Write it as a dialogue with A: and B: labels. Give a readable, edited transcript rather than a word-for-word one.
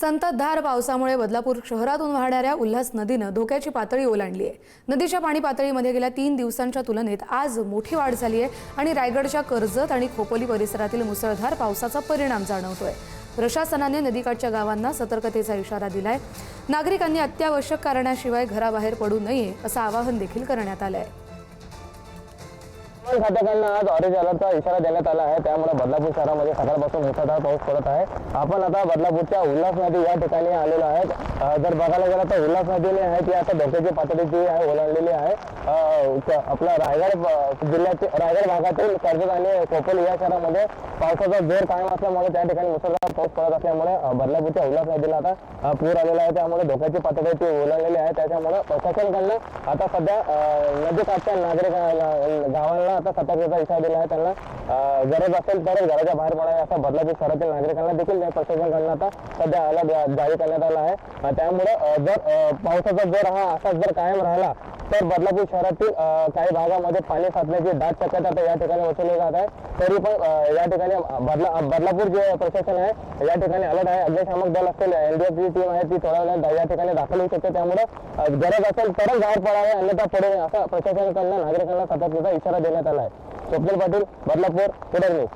A: संततधार पावसामुळे बदलापूर शहरातून वाहणाऱ्या उल्हास नदीनं धोक्याची पातळी ओलांडली आहे। नदीच्या पाणी पातळीमध्ये गेल्या 3 दिवसांच्या तुलनेत आज मोठी वाढ झाली आहे आणि रायगडच्या कर्जत आणि खोपोली परिसरातील मुसळधार पावसाचा परिणाम जाणवतोय। प्रशासनाने नदीकाठच्या गावांना सतर्कतेचा इशारा दिलाय। नागरिकांनी अत्यावश्यक कारणाशिवाय घराबाहेर पडू नये असं आवाहन देखील करण्यात आलंय।
B: खात्याकडून आज ऑरेंज अलर्टचा इशारा देण्यात आला आहे। त्यामुळे बदलापूर शहरामध्ये सकाळपासून मुसळधार पाऊस पडत आहे। आपण आता बदलापूरच्या उल्हास नदी या ठिकाणी आलेलो आहे। जर बघायला गेलं तर उल्हास नदीने आहे ती आता धोक्याची पातळी जी आहे ओलांडलेली आहे। आपला रायगड जिल्ह्याचे रायगड भागातील कर्जत आणि खोपोली या शहरामध्ये पावसाचा जोर कायम असल्यामुळे त्या ठिकाणी मुसळधार पाऊस पडत असल्यामुळे बदलापूरच्या उल्हास नदीला आता पूर आलेला आहे। त्यामुळे धोक्याची पातळी ती ओलांडलेली आहे। त्याच्यामुळे प्रशासनाकडून आता सध्या नदीकाठच्या गावांना आता सतर्कतेचा इशारा दिला आहे। त्यांना गरज असेल तरच घराच्या बाहेर पडावे असं बदलापूर शहरातील नागरिकांना देखील प्रशासनाकडून आता सध्या अलर्ट जारी करण्यात आला आहे। त्यामुळे जर पावसाचा जोर हा असाच जर कायम राहिला तर बदलापूर शहरातील काही भागामध्ये पाणी साचण्याची दाट शक्यता आता या ठिकाणी वर्तवली जात आहे। तरी पण या ठिकाणी बदलापूर जे प्रशासन आहे या ठिकाणी अलर्ट आहे। अग्निशामक दल असेल एनडीआरएफची टीम आहे ती थोड्या वेळात या ठिकाणी दाखल होऊ शकते। त्यामुळे गरज असेल तरच बाहेर पडावे अन्यथा पडू नये असं प्रशासनाकडून नागरिकांना सतर्कतेचा इशारा देण्यात आला आहे। स्वप्नील पाटील, बदलापूर, पुढे न्यूज।